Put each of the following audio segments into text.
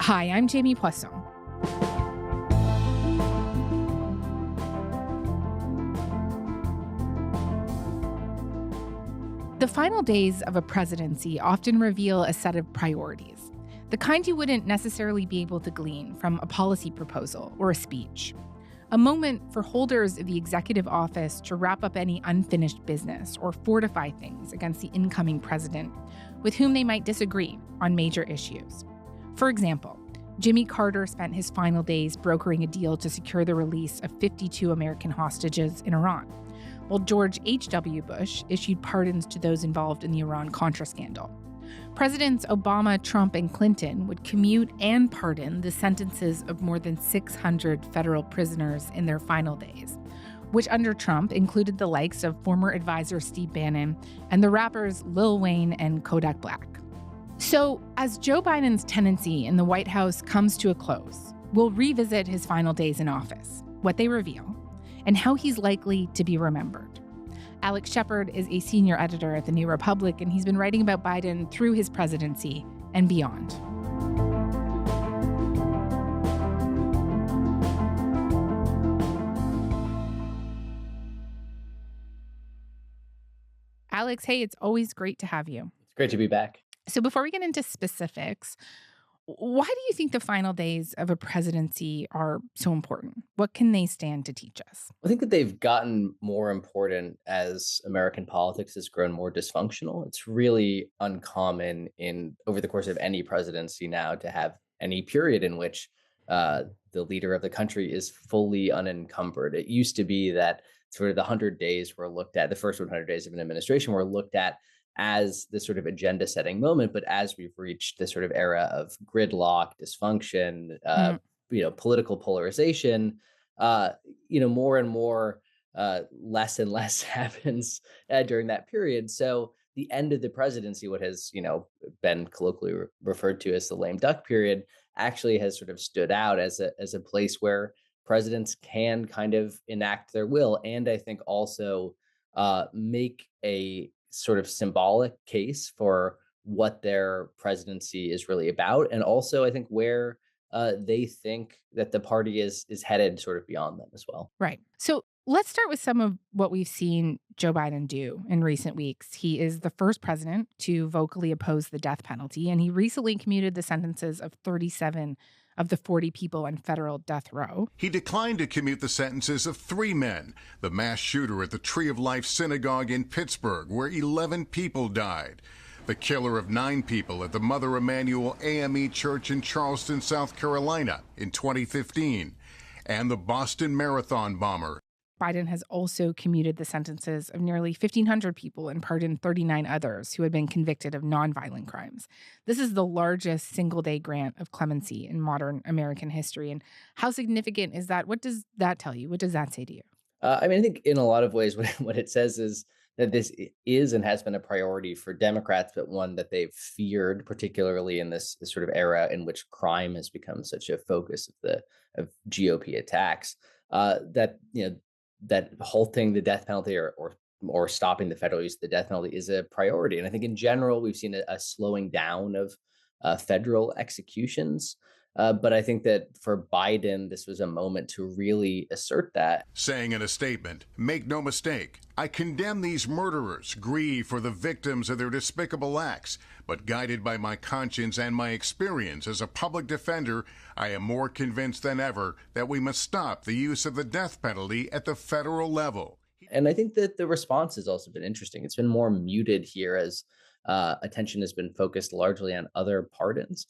Hi, I'm Jamie Poisson. The final days of a presidency often reveal a set of priorities, the kind you wouldn't necessarily be able to glean from a policy proposal or a speech. A moment for holders of the executive office to wrap up any unfinished business or fortify things against the incoming president with whom they might disagree on major issues. For example, Jimmy Carter spent his final days brokering a deal to secure the release of 52 American hostages in Iran, while George H.W. Bush issued pardons to those involved in the Iran-Contra scandal. Presidents Obama, Trump, and Clinton would commute and pardon the sentences of more than 600 federal prisoners in their final days, which under Trump included the likes of former advisor Steve Bannon and the rappers Lil Wayne and Kodak Black. So, as Joe Biden's tenancy in the White House comes to a close, we'll revisit his final days in office, what they reveal, and how he's likely to be remembered. Alex Shepard is a senior editor at The New Republic, and he's been writing about Biden through his presidency and beyond. Alex, hey, it's always great to have you. It's great to be back. So before we get into specifics, why do you think the final days of a presidency are so important? What can they stand to teach us? I think that they've gotten more important as American politics has grown more dysfunctional. It's really uncommon over the course of any presidency now to have any period in which the leader of the country is fully unencumbered. It used to be that sort of the 100 days were looked at, the first 100 days of an administration were looked at as this sort of agenda setting moment. But as we've reached this sort of era of gridlock, dysfunction, political polarization, more and more, less and less happens during that period. So the end of the presidency, what has, been colloquially referred to as the lame duck period, actually has sort of stood out as a place where presidents can kind of enact their will. And I think also make a sort of symbolic case for what their presidency is really about. And also, I think where they think that the party is headed sort of beyond them as well. Right. So let's start with some of what we've seen Joe Biden do in recent weeks. He is the first president to vocally oppose the death penalty, and he recently commuted the sentences of 37 of the 40 people on federal death row. He declined to commute the sentences of 3 men, the mass shooter at the Tree of Life Synagogue in Pittsburgh, where 11 people died, the killer of 9 people at the Mother Emanuel AME Church in Charleston, South Carolina in 2015, and the Boston Marathon bomber. Biden has also commuted the sentences of nearly 1,500 people and pardoned 39 others who had been convicted of nonviolent crimes. This is the largest single-day grant of clemency in modern American history. And how significant is that? What does that tell you? What does that say to you? I think in a lot of ways, what it says is that this is and has been a priority for Democrats, but one that they've feared, particularly in this sort of era in which crime has become such a focus of GOP attacks. That halting the death penalty or stopping the federal use of the death penalty is a priority. And I think in general, we've seen a slowing down of federal executions. But I think that for Biden, this was a moment to really assert that. Saying in a statement, "Make no mistake, I condemn these murderers, grieve for the victims of their despicable acts, but guided by my conscience and my experience as a public defender, I am more convinced than ever that we must stop the use of the death penalty at the federal level." And I think that the response has also been interesting. It's been more muted here as attention has been focused largely on other pardons.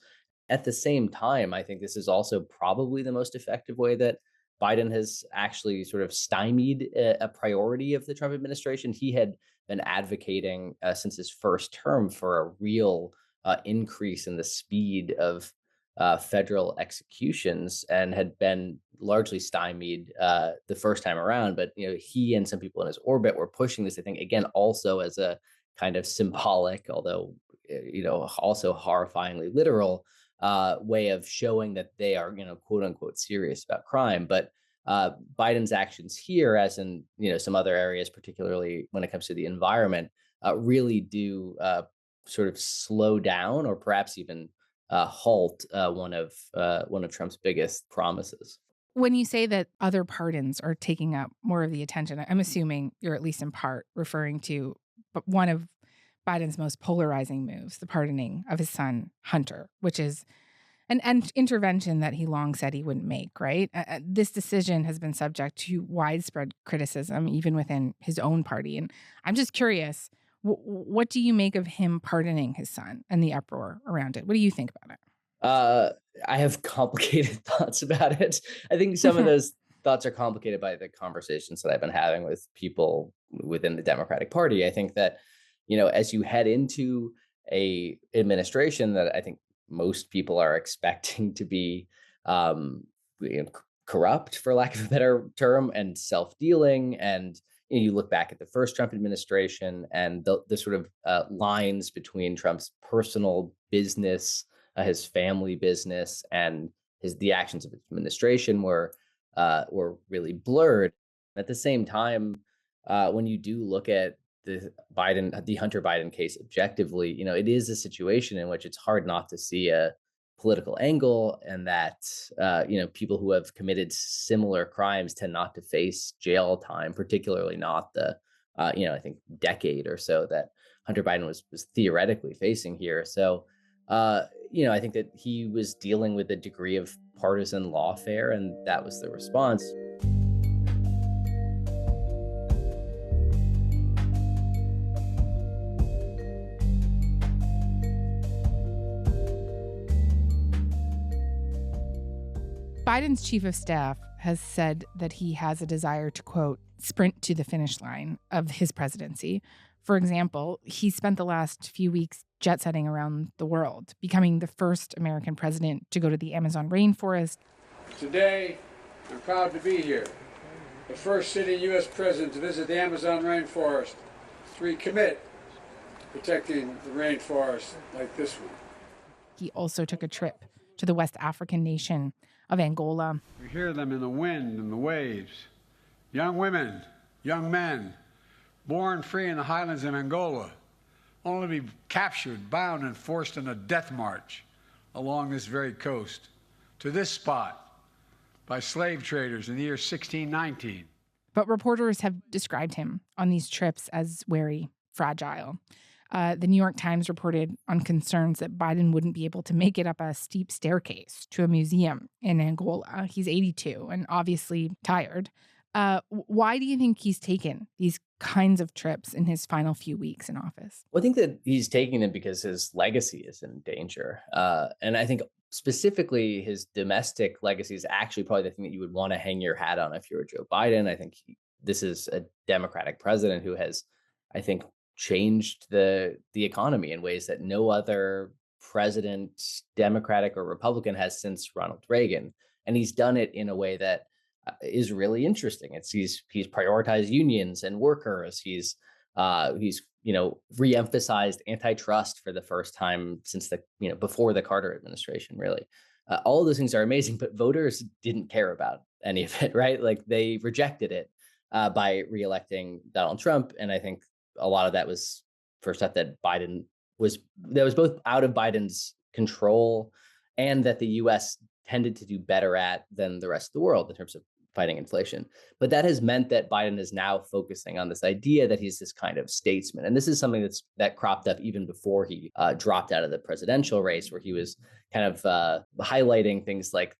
At the same time, I think this is also probably the most effective way that Biden has actually sort of stymied a priority of the Trump administration. He had been advocating since his first term for a real increase in the speed of federal executions and had been largely stymied the first time around. But he and some people in his orbit were pushing this, I think, again, also as a kind of symbolic, although also horrifyingly literal way of showing that they are, quote unquote, serious about crime. But Biden's actions here, as in, some other areas, particularly when it comes to the environment, really do sort of slow down or perhaps even halt one of Trump's biggest promises. When you say that other pardons are taking up more of the attention, I'm assuming you're at least in part referring to one of Biden's most polarizing moves, the pardoning of his son, Hunter, which is an intervention that he long said he wouldn't make, right? This decision has been subject to widespread criticism, even within his own party. And I'm just curious, what do you make of him pardoning his son and the uproar around it? What do you think about it? I have complicated thoughts about it. I think some of those thoughts are complicated by the conversations that I've been having with people within the Democratic Party. I think that, as you head into a administration that I think most people are expecting to be corrupt, for lack of a better term, and self-dealing. And you look back at the first Trump administration and the sort of lines between Trump's personal business, his family business, and the actions of his administration were really blurred. At the same time, when you do look at the Hunter Biden case objectively, it is a situation in which it's hard not to see a political angle, and that people who have committed similar crimes tend not to face jail time, particularly not the I think decade or so that Hunter Biden was theoretically facing here. So I think that he was dealing with a degree of partisan lawfare, and that was the response. Biden's chief of staff has said that he has a desire to, quote, sprint to the finish line of his presidency. For example, he spent the last few weeks jet-setting around the world, becoming the first American president to go to the Amazon rainforest. Today, I'm proud to be here, the first sitting U.S. president to visit the Amazon rainforest, to recommit protecting the rainforest like this one. He also took a trip to the West African nation of Angola. We hear them in the wind and the waves. Young women, young men, born free in the highlands of Angola, only to be captured, bound, and forced on a death march along this very coast to this spot by slave traders in the year 1619. But reporters have described him on these trips as wary, fragile. The New York Times reported on concerns that Biden wouldn't be able to make it up a steep staircase to a museum in Angola. He's 82 and obviously tired. Why do you think he's taken these kinds of trips in his final few weeks in office? Well, I think that he's taking them because his legacy is in danger. And I think specifically his domestic legacy is actually probably the thing that you would want to hang your hat on if you were Joe Biden. I think this is a Democratic president who has, I think, changed the economy in ways that no other president, Democratic or Republican, has since Ronald Reagan. And he's done it in a way that is really interesting. He's prioritized unions and workers. He's reemphasized antitrust for the first time since before the Carter administration, really. All of those things are amazing, but voters didn't care about any of it, right? Like, they rejected it by reelecting Donald Trump. And I think a lot of that was for stuff that was both out of Biden's control and that the U.S. tended to do better at than the rest of the world in terms of fighting inflation. But that has meant that Biden is now focusing on this idea that he's this kind of statesman. And this is something that cropped up even before he dropped out of the presidential race, where he was kind of highlighting things like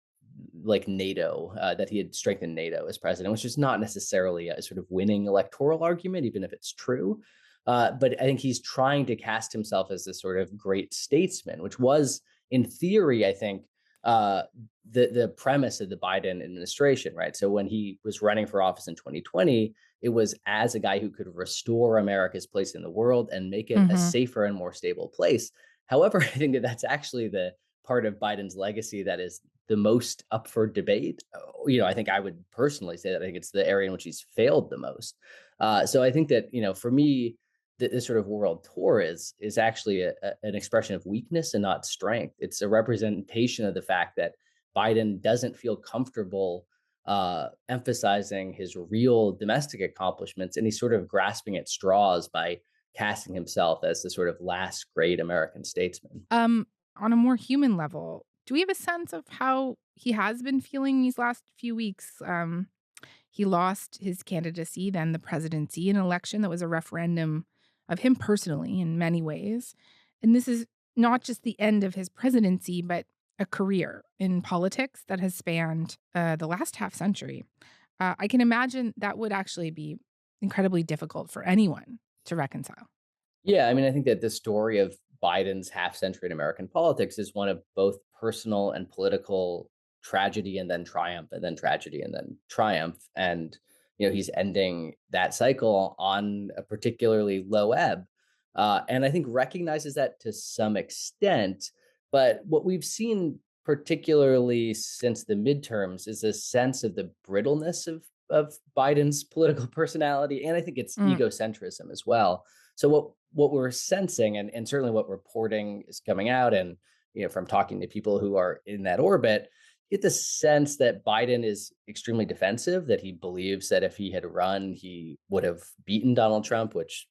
NATO, that he had strengthened NATO as president, which is not necessarily a sort of winning electoral argument, even if it's true. But I think he's trying to cast himself as this sort of great statesman, which was, in theory, I think, the premise of the Biden administration, right? So when he was running for office in 2020, it was as a guy who could restore America's place in the world and make it a safer and more stable place. However, I think that that's actually the part of Biden's legacy that is the most up for debate. I think I would personally say that I think it's the area in which he's failed the most. So I think that, for me, this sort of world tour is actually an expression of weakness and not strength. It's a representation of the fact that Biden doesn't feel comfortable emphasizing his real domestic accomplishments, and he's sort of grasping at straws by casting himself as the sort of last great American statesman. on a more human level, do we have a sense of how he has been feeling these last few weeks? He lost his candidacy, then the presidency, an election that was a referendum of him personally in many ways. And this is not just the end of his presidency, but a career in politics that has spanned the last half century. I can imagine that would actually be incredibly difficult for anyone to reconcile. Yeah, I mean, I think that the story of Biden's half century in American politics is one of both personal and political tragedy and then triumph, and then tragedy and then triumph. And, he's ending that cycle on a particularly low ebb. And I think recognizes that to some extent. But what we've seen, particularly since the midterms, is a sense of the brittleness of Biden's political personality. And I think it's Mm, egocentrism as well. So what we're sensing, and certainly what reporting is coming out, and from talking to people who are in that orbit, you get the sense that Biden is extremely defensive, that he believes that if he had run, he would have beaten Donald Trump, which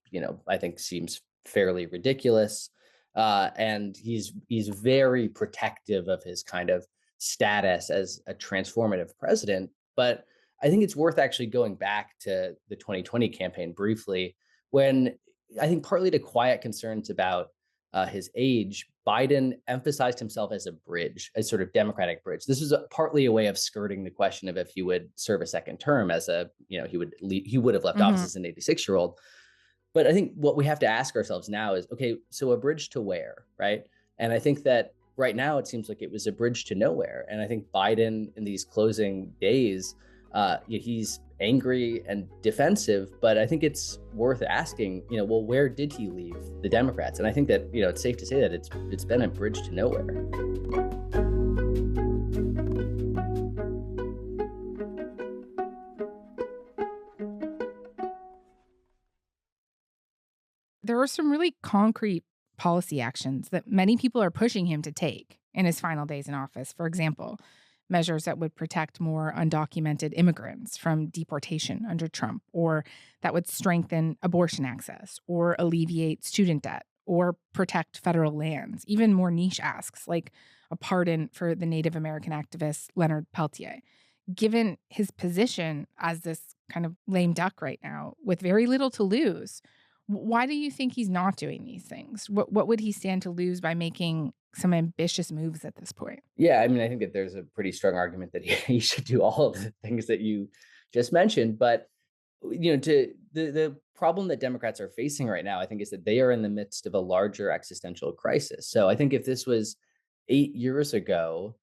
I think seems fairly ridiculous. And he's very protective of his kind of status as a transformative president. But I think it's worth actually going back to the 2020 campaign briefly, when I think partly to quiet concerns about his age, Biden emphasized himself as a bridge, a sort of democratic bridge. This was partly a way of skirting the question of if he would serve a second term as he would have left office mhm. as an 86-year-old. But I think what we have to ask ourselves now is, okay, so a bridge to where, right? And I think that right now it seems like it was a bridge to nowhere. And I think Biden in these closing days, he's angry and defensive, but I think it's worth asking, well, where did he leave the Democrats? And I think that, it's safe to say that it's been a bridge to nowhere. There are some really concrete policy actions that many people are pushing him to take in his final days in office. For example, measures that would protect more undocumented immigrants from deportation under Trump, or that would strengthen abortion access, or alleviate student debt, or protect federal lands. Even more niche asks, like a pardon for the Native American activist Leonard Peltier. Given his position as this kind of lame duck right now, with very little to lose, why do you think he's not doing these things? What would he stand to lose by making some ambitious moves at this point? Yeah, I mean, I think that there's a pretty strong argument that he should do all of the things that you just mentioned. But to the problem that Democrats are facing right now, I think, is that they are in the midst of a larger existential crisis. So I think if this was 8 years ago,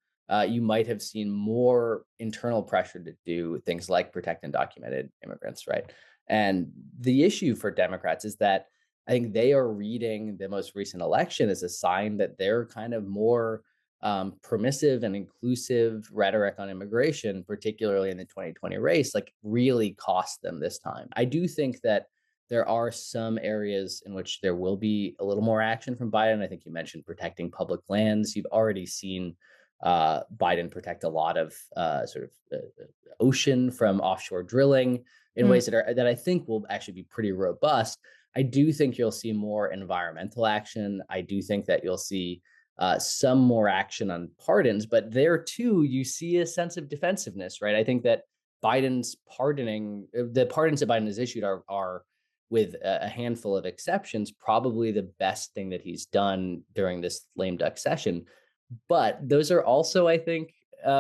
you might have seen more internal pressure to do things like protect undocumented immigrants, right? And the issue for Democrats is that I think they are reading the most recent election as a sign that their kind of more permissive and inclusive rhetoric on immigration, particularly in the 2020 race, like really cost them this time. I do think that there are some areas in which there will be a little more action from Biden. I think you mentioned protecting public lands. You've already seen Biden protect a lot of ocean from offshore drilling in Mm, ways that I think will actually be pretty robust. I do think you'll see more environmental action. I do think that you'll see some more action on pardons, but there too, you see a sense of defensiveness, right? I think that the pardons that Biden has issued are with a handful of exceptions, probably the best thing that he's done during this lame duck session. But those are also, I think,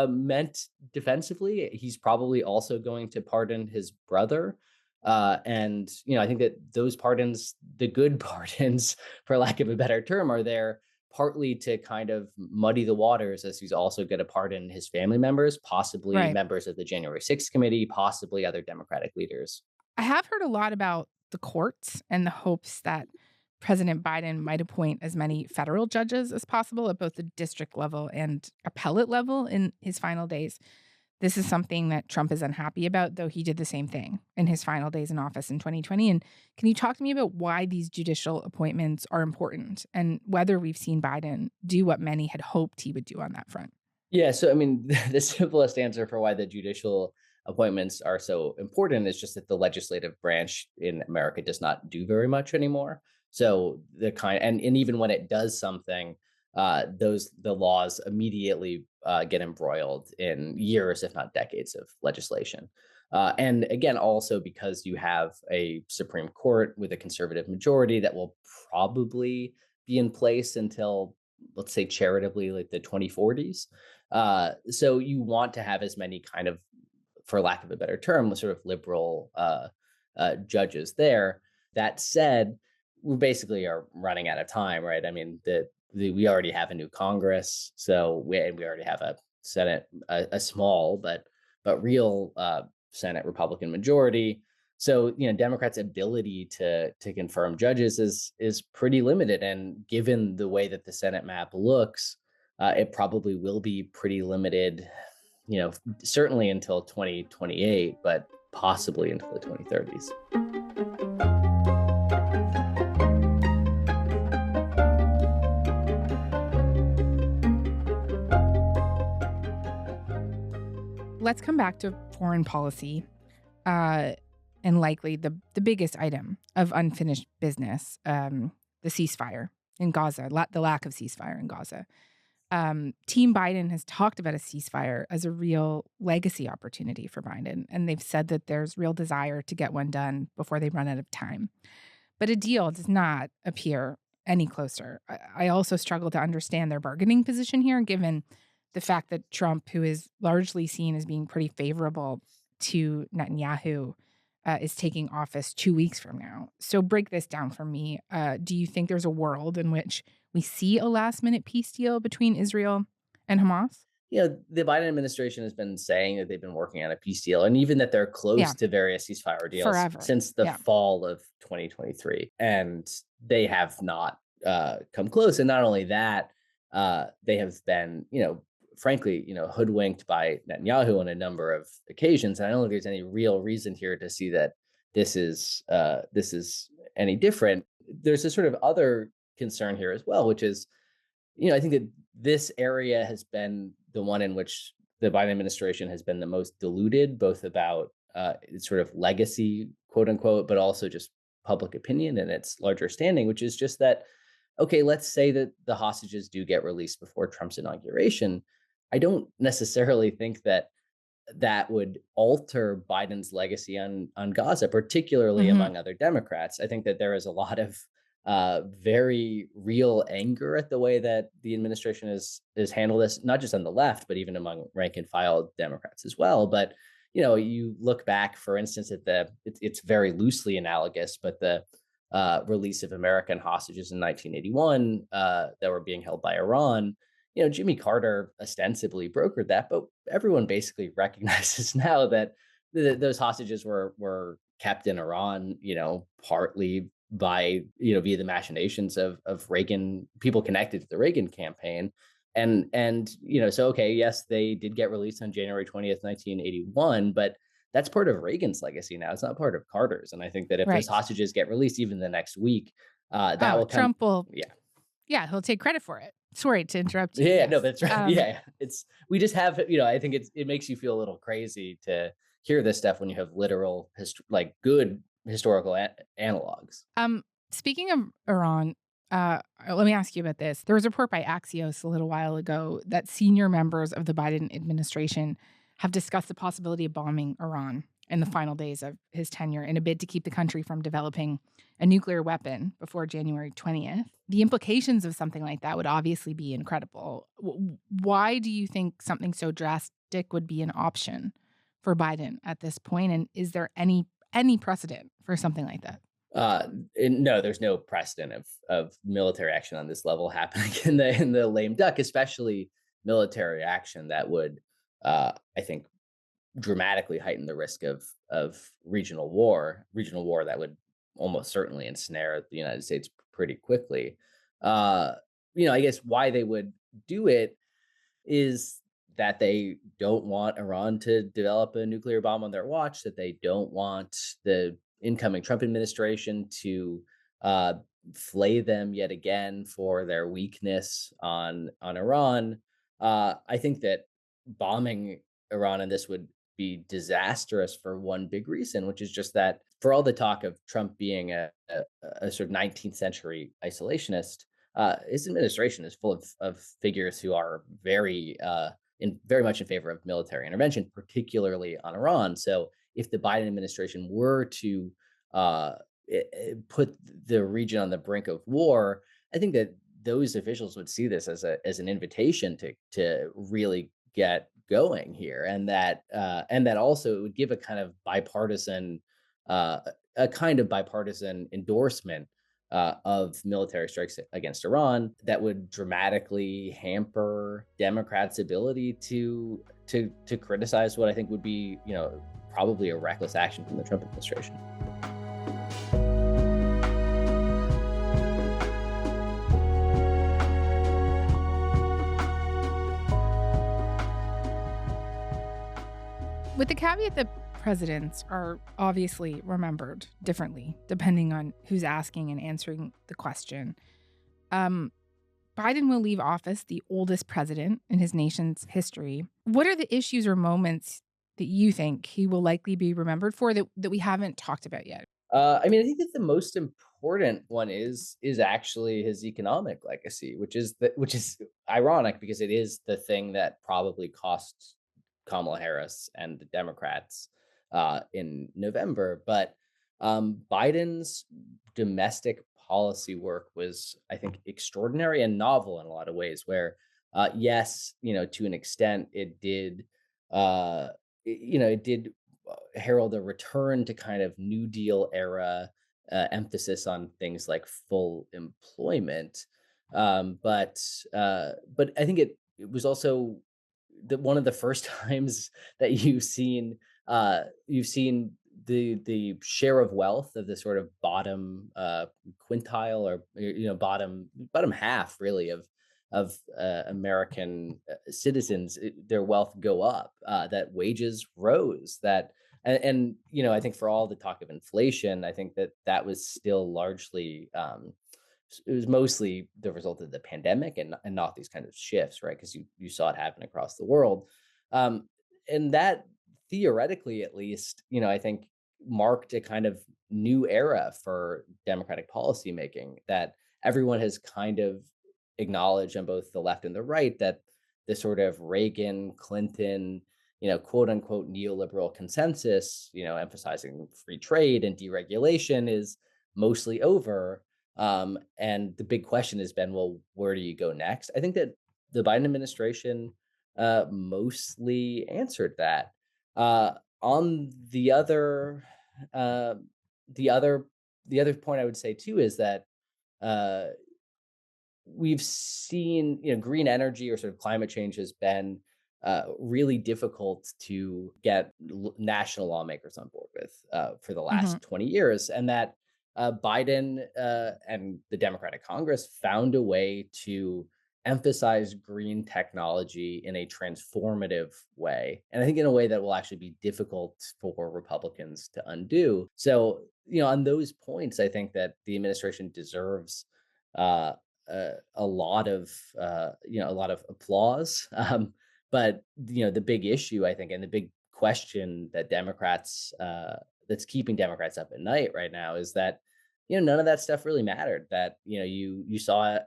meant defensively. He's probably also going to pardon his brother. And, I think that those pardons, the good pardons, for lack of a better term, are there partly to kind of muddy the waters, as he's also going to pardon his family members, possibly right. members of the January 6th committee, possibly other Democratic leaders. I have heard a lot about the courts and the hopes that President Biden might appoint as many federal judges as possible at both the district level and appellate level in his final days. This is something that Trump is unhappy about, though he did the same thing in his final days in office in 2020. And can you talk to me about why these judicial appointments are important and whether we've seen Biden do what many had hoped he would do on that front? Yeah, so I mean, the simplest answer for why the judicial appointments are so important is just that the legislative branch in America does not do very much anymore. So and even when it does something, the laws immediately get embroiled in years, if not decades, of legislation. And again, also because you have a Supreme Court with a conservative majority that will probably be in place until, let's say, charitably, like the 2040s. So you want to have as many kind of, for lack of a better term, sort of liberal judges there. That said, we basically are running out of time, right? I mean, we already have a new Congress, so we already have a Senate, a small but real Senate Republican majority. So Democrats' ability to confirm judges is pretty limited, and given the way that the Senate map looks, it probably will be pretty limited. Certainly until 2028, but possibly until the 2030s. Let's come back to foreign policy, and likely the biggest item of unfinished business, the ceasefire in Gaza, the lack of ceasefire in Gaza. Team Biden has talked about a ceasefire as a real legacy opportunity for Biden, and they've said that there's real desire to get one done before they run out of time. But a deal does not appear any closer. I also struggle to understand their bargaining position here, given the fact that Trump, who is largely seen as being pretty favorable to Netanyahu, is taking office 2 weeks from now. So break this down for me. Do you think there's a world in which we see a last-minute peace deal between Israel and Hamas? The Biden administration has been saying that they've been working on a peace deal, and even that they're close to various ceasefire deals forever, since the fall of 2023. And they have not come close. And not only that, they have been, frankly, hoodwinked by Netanyahu on a number of occasions. And I don't think there's any real reason here to see that this is any different. There's a sort of other concern here as well, which is, I think that this area has been the one in which the Biden administration has been the most diluted, both about its sort of legacy, quote unquote, but also just public opinion and its larger standing, which is just that, okay, let's say that the hostages do get released before Trump's inauguration. I don't necessarily think that would alter Biden's legacy on Gaza, particularly among other Democrats. I think that there is a lot of very real anger at the way that the administration has handled this, not just on the left, but even among rank and file Democrats as well. But you look back, for instance, at it's very loosely analogous, but the release of American hostages in 1981 that were being held by Iran. Jimmy Carter ostensibly brokered that, but everyone basically recognizes now that those hostages were kept in Iran, partly by, via the machinations of Reagan, people connected to the Reagan campaign. And so, okay, yes, they did get released on January 20th, 1981, but that's part of Reagan's legacy now. It's not part of Carter's. And I think that if those hostages get released even the next week, that will Trump will, he'll take credit for it. Sorry to interrupt you. Yeah, no, that's right. We just have, I think it makes you feel a little crazy to hear this stuff when you have literal, good historical analogs. Speaking of Iran, let me ask you about this. There was a report by Axios a little while ago that senior members of the Biden administration have discussed the possibility of bombing Iran in the final days of his tenure in a bid to keep the country from developing a nuclear weapon before January 20th. The implications of something like that would obviously be incredible. Why do you think something so drastic would be an option for Biden at this point? And is there any precedent for something like that? No, there's no precedent of military action on this level happening in the lame duck, especially military action that would, I think, dramatically heighten the risk of regional war that would almost certainly ensnare the United States pretty quickly. I guess why they would do it is that they don't want Iran to develop a nuclear bomb on their watch, that they don't want the incoming Trump administration to flay them yet again for their weakness on Iran. I think that bombing Iran in this would be disastrous for one big reason, which is just that for all the talk of Trump being a sort of 19th century isolationist, his administration is full of figures who are very much in favor of military intervention, particularly on Iran. So if the Biden administration were to uh, put the region on the brink of war, I think that those officials would see this as an invitation to really get going here, and that also it would give uh, a kind of bipartisan endorsement of military strikes against Iran that would dramatically hamper Democrats' ability to criticize what I think would be, probably a reckless action from the Trump administration. With the caveat that presidents are obviously remembered differently depending on who's asking and answering the question, um, Biden will leave office the oldest president in his nation's history. What are the issues or moments that you think he will likely be remembered for that we haven't talked about yet? I think that the most important one is actually his economic legacy, which is ironic because it is the thing that probably cost Kamala Harris and the Democrats in November. But Biden's domestic policy work was, I think, extraordinary and novel in a lot of ways. Where, yes, to an extent, uh, it did herald a return to kind of New Deal era emphasis on things like full employment. But I think it was also one of the first times that you've seen the share of wealth of the sort of bottom quintile, or bottom half really of American citizens, their wealth go up, that wages rose, and I think for all the talk of inflation, I think that was still largely it was mostly the result of the pandemic and not these kind of shifts, right? Because you saw it happen across the world, and that theoretically, at least, I think marked a kind of new era for Democratic policymaking, that everyone has kind of acknowledged on both the left and the right that the sort of Reagan, Clinton, quote unquote neoliberal consensus, emphasizing free trade and deregulation is mostly over. And the big question has been, well, where do you go next? I think that the Biden administration mostly answered that. On uh, the other, the other point I would say too is that uh, we've seen, green energy or sort of climate change has been really difficult to get national lawmakers on board with for the Hmm. last 20 years. And that Biden and the Democratic Congress found a way to emphasize green technology in a transformative way. And I think in a way that will actually be difficult for Republicans to undo. So, on those points, I think that the administration deserves uh, a lot of applause. But the big issue, I think, and the big question that Democrats that's keeping Democrats up at night right now is that none of that stuff really mattered. That you saw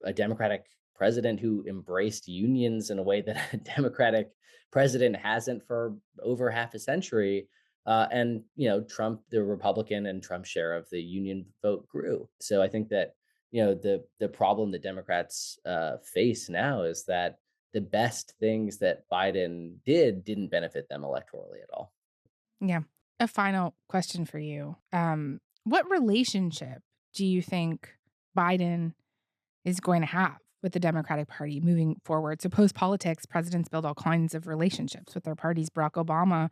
a Democratic president who embraced unions in a way that a Democratic president hasn't for over half a century. And Trump, the Republican and Trump share of the union vote grew. So I think that the problem that Democrats face now is that the best things that Biden didn't benefit them electorally at all. Yeah. A final question for you. What relationship do you think Biden is going to have with the Democratic Party moving forward? So post politics, presidents build all kinds of relationships with their parties. Barack Obama,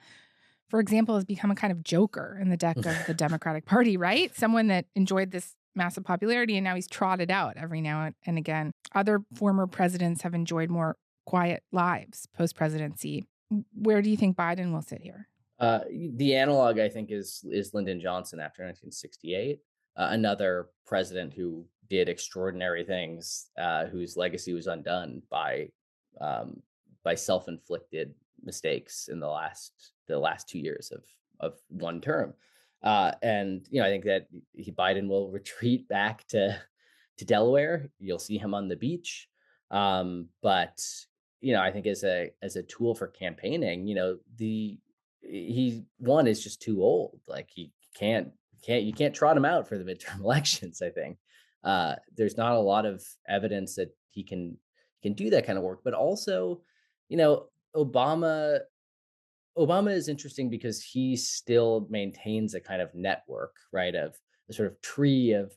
for example, has become a kind of joker in the deck of the Democratic Party, right? Someone that enjoyed this massive popularity and now he's trotted out every now and again. Other former presidents have enjoyed more quiet lives post presidency. Where do you think Biden will sit here? The analog, I think, is Lyndon Johnson after 1968, another president who did extraordinary things, whose legacy was undone um, by self-inflicted mistakes in the last 2 years of one term. And I think that Biden will retreat back to Delaware. You'll see him on the beach. But I think as a tool for campaigning, he one is just too old. Like he you can't trot him out for the midterm elections. I think there's not a lot of evidence that he can do that kind of work. But also, Obama is interesting because he still maintains a kind of network, right, of a sort of tree of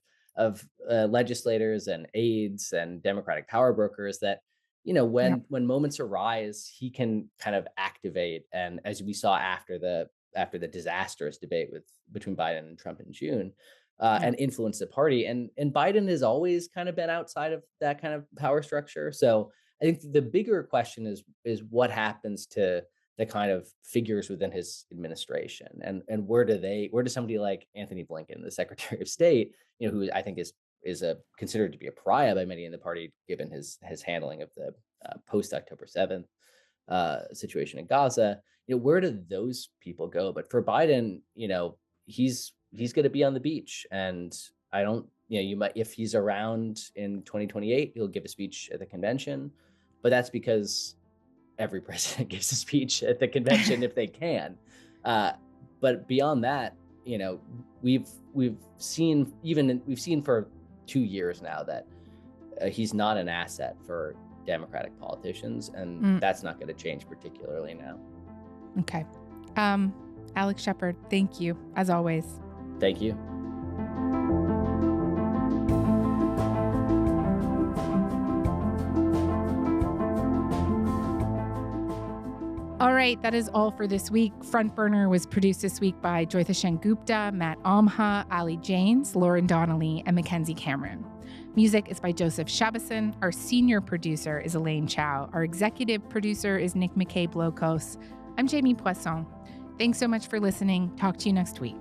legislators and aides and Democratic power brokers that, when moments arise, he can kind of activate. And as we saw after the disastrous debate between Biden and Trump in June, and influence the party. And Biden has always kind of been outside of that kind of power structure. So I think the bigger question is what happens to the kind of figures within his administration, and where does somebody like Anthony Blinken, the Secretary of State, who I think is considered to be a pariah by many in the party, given his handling of the post October 7th situation in Gaza. Where do those people go? But for Biden, he's going to be on the beach, and I don't. You might, if he's around in 2028, he'll give a speech at the convention, but that's because every president gives a speech at the convention if they can. But beyond that, we've seen for 2 years now that he's not an asset for Democratic politicians, and that's not going to change particularly now. Okay. Alex Shepard, thank you, as always. Thank you. All right, that is all for this week. Front Burner was produced this week by Joytha Sengupta, Matt Amha, Ali Janes, Lauren Donnelly, and Mackenzie Cameron. Music is by Joseph Shabason. Our senior producer is Elaine Chow. Our executive producer is Nick McCabe-Locos. I'm Jamie Poisson. Thanks so much for listening. Talk to you next week.